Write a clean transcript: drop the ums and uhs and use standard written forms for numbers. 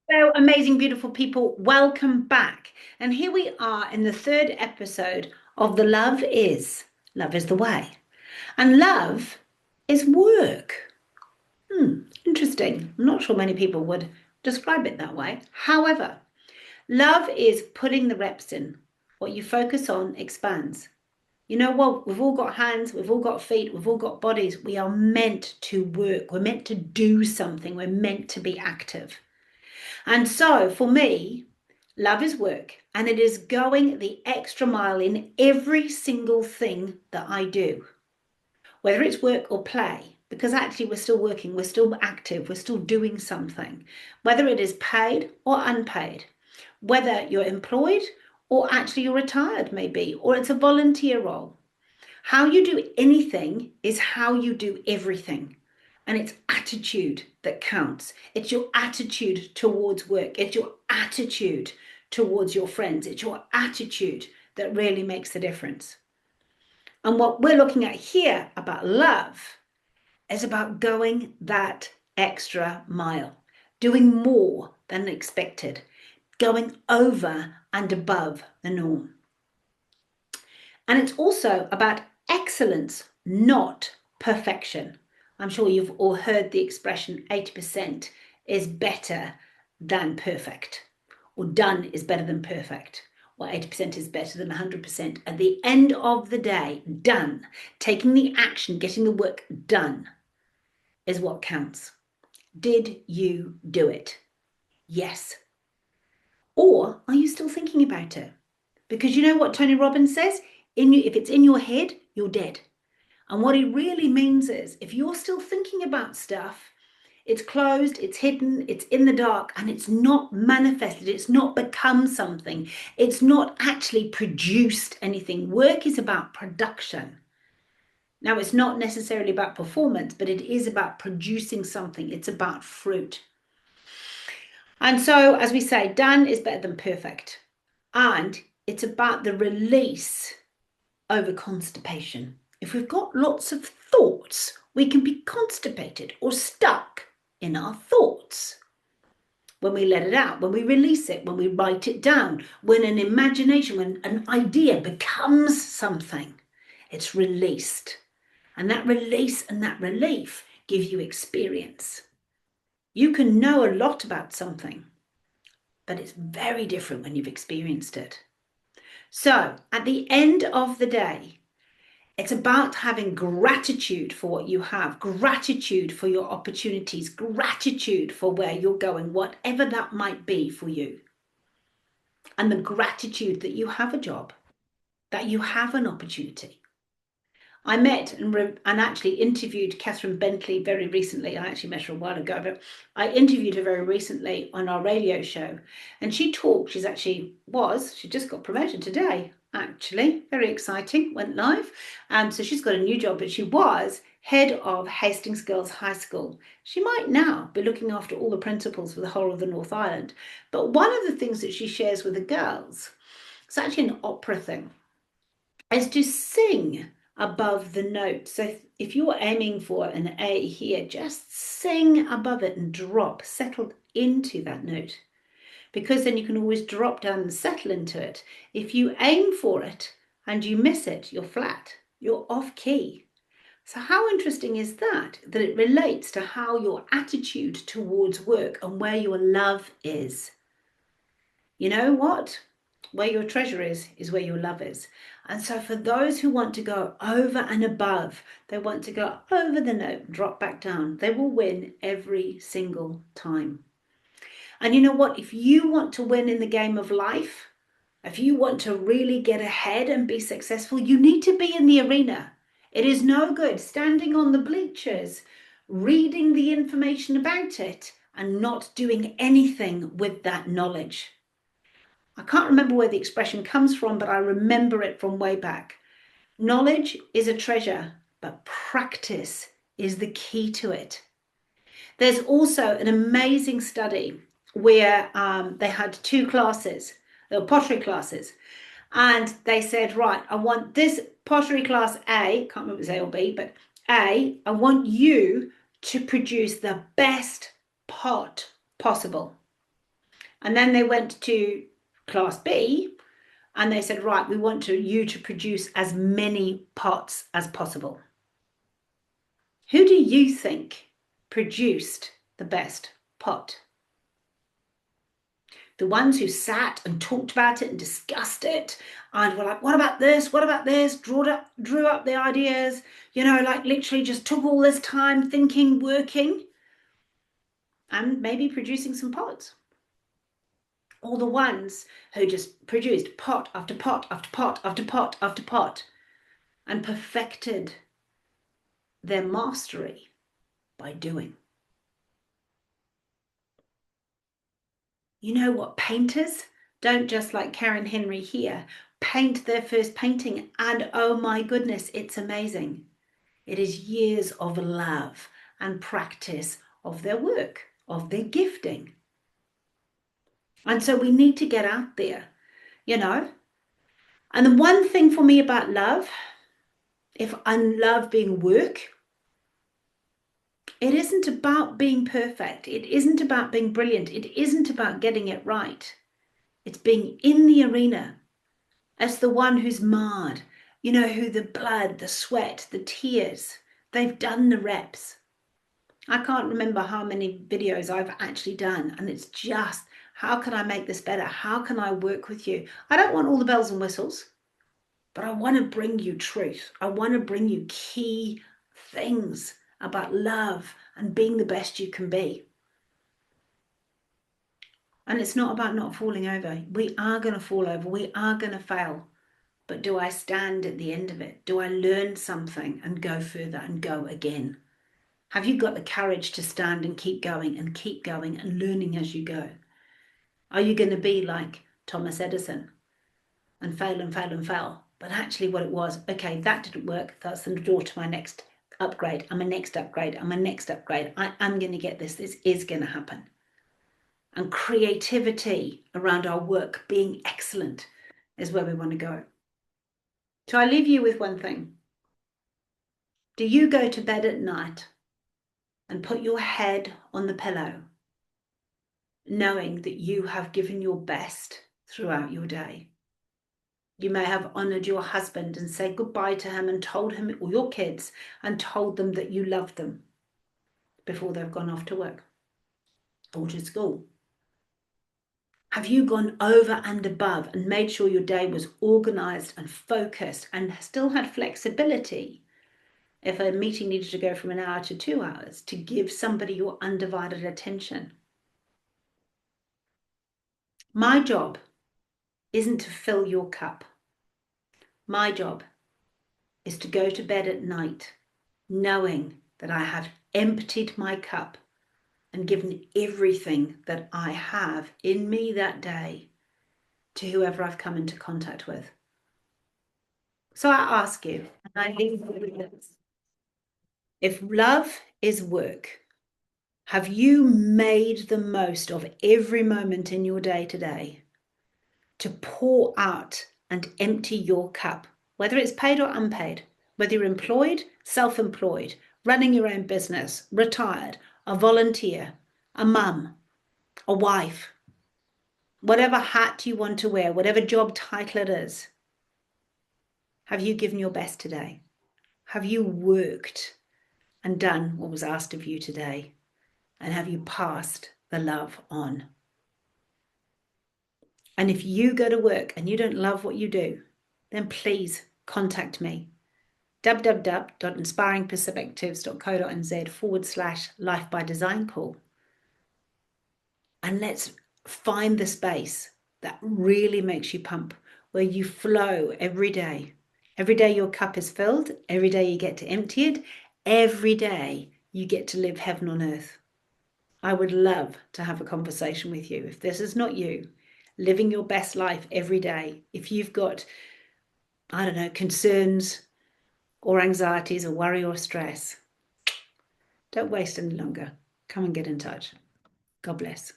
Hello, amazing, beautiful people. Welcome back. And here we are in the third episode of The Love Is. Love is the way. And love is work. Interesting. I'm not sure many people would describe it that way. However, love is putting the reps in. What you focus on expands. You know what? We've all got hands, we've all got feet, we've all got bodies. We are meant to work. We're meant to do something. We're meant to be active. And so for me, love is work, and it is going the extra mile in every single thing that I do, whether it's work or play, because actually we're still working, we're still active, we're still doing something, whether it is paid or unpaid, whether you're employed or actually you're retired, maybe, or it's a volunteer role. How you do anything is how you do everything. And it's attitude that counts. It's your attitude towards work. It's your attitude towards your friends. It's your attitude that really makes the difference. And what we're looking at here about love is about going that extra mile, doing more than expected, going over and above the norm. And it's also about excellence, not perfection. I'm sure you've all heard the expression 80% is better than perfect, or done is better than perfect, or 80% is better than 100%. At the end of the day, done, taking the action, getting the work done is what counts. Did you do it? Yes. Or are you still thinking about it? Because you know what Tony Robbins says? If it's in your head, you're dead. And what he really means is if you're still thinking about stuff, it's closed, it's hidden, it's in the dark, and it's not manifested, it's not become something, it's not actually produced anything. Work is about production. Now, it's not necessarily about performance, but it is about producing something, it's about fruit. And so, as we say, done is better than perfect. And it's about the release over constipation. If we've got lots of thoughts, we can be constipated or stuck in our thoughts. When we let it out, when we release it, when we write it down, when an imagination, when an idea becomes something, it's released. And that release and that relief give you experience. You can know a lot about something, but it's very different when you've experienced it. So at the end of the day, it's about having gratitude for what you have, gratitude for your opportunities, gratitude for where you're going, whatever that might be for you. And the gratitude that you have a job, that you have an opportunity. I met and actually interviewed Catherine Bentley very recently. I actually met her a while ago, but I interviewed her very recently on our radio show. And she talked, she just got promoted today, actually. Very exciting, went live. So she's got a new job, but she was head of Hastings Girls High School. She might now be looking after all the principals for the whole of the North Island. But one of the things that she shares with the girls, it's actually an opera thing, is to sing above the note. So if you're aiming for an A here, just sing above it and drop, settle into that note. Because then you can always drop down and settle into it. If you aim for it and you miss it, you're flat, you're off key. So how interesting is that? That it relates to how your attitude towards work and where your love is. You know what? Where your treasure is where your love is. And so for those who want to go over and above, they want to go over the note, drop back down, they will win every single time. And you know what? If you want to win in the game of life, if you want to really get ahead and be successful, you need to be in the arena. It is no good standing on the bleachers, reading the information about it, and not doing anything with that knowledge. I can't remember where the expression comes from, but I remember it from way back. Knowledge is a treasure, but practice is the key to it. There's also an amazing study where they had two classes, they were pottery classes, and they said, right, I want this pottery class A, can't remember if it was A or B, but A, I want you to produce the best pot possible. And then they went to class B and they said, right, we want you to produce as many pots as possible. Who do you think produced the best pot? The ones who sat and talked about it and discussed it and were like, what about this? What about this? Drew up the ideas, like literally just took all this time thinking, working, and maybe producing some pots. Or the ones who just produced pot after pot after pot after pot after pot and perfected their mastery by doing. You know what? Painters don't just, like Karen Henry here, paint their first painting and oh my goodness, it's amazing. It is years of love and practice of their work, of their gifting. And so we need to get out there, And the one thing for me about love, if I love being work, it isn't about being perfect. It isn't about being brilliant. It isn't about getting it right. It's being in the arena as the one who's marred, who the blood, the sweat, the tears, they've done the reps. I can't remember how many videos I've actually done. And it's just, how can I make this better? How can I work with you? I don't want all the bells and whistles, but I want to bring you truth. I want to bring you key things about love and being the best you can be. And it's not about not falling over. We are going to fall over. We are going to fail. But do I stand at the end of it? Do I learn something and go further and go again? Have you got the courage to stand and keep going and learning as you go? Are you going to be like Thomas Edison and fail and fail and fail? But actually what it was, okay, that didn't work. That's the door to my next upgrade. I'm a next upgrade. I'm going to get this. This is going to happen. And creativity around our work being excellent is where we want to go. So I leave you with one thing. Do you go to bed at night and put your head on the pillow, knowing that you have given your best throughout your day? You may have honored your husband and said goodbye to him and told him, or your kids, and told them that you love them before they've gone off to work or to school. Have you gone over and above and made sure your day was organized and focused and still had flexibility if a meeting needed to go from an hour to 2 hours to give somebody your undivided attention? My job isn't to fill your cup. My job is to go to bed at night knowing that I have emptied my cup and given everything that I have in me that day to whoever I've come into contact with. So I ask you, and I leave you with this. If love is work, have you made the most of every moment in your day today to pour out and empty your cup, whether it's paid or unpaid, whether you're employed, self-employed, running your own business, retired, a volunteer, a mum, a wife, whatever hat you want to wear, whatever job title it is? Have you given your best today? Have you worked and done what was asked of you today? And have you passed the love on? And if you go to work and you don't love what you do, then please contact me. www.inspiringperspectives.co.nz/life by design call. And let's find the space that really makes you pump, where you flow every day. Every day your cup is filled. Every day you get to empty it. Every day you get to live heaven on earth. I would love to have a conversation with you. If this is not you, living your best life every day, if you've got, I don't know, concerns or anxieties or worry or stress, don't waste any longer. Come and get in touch. God bless.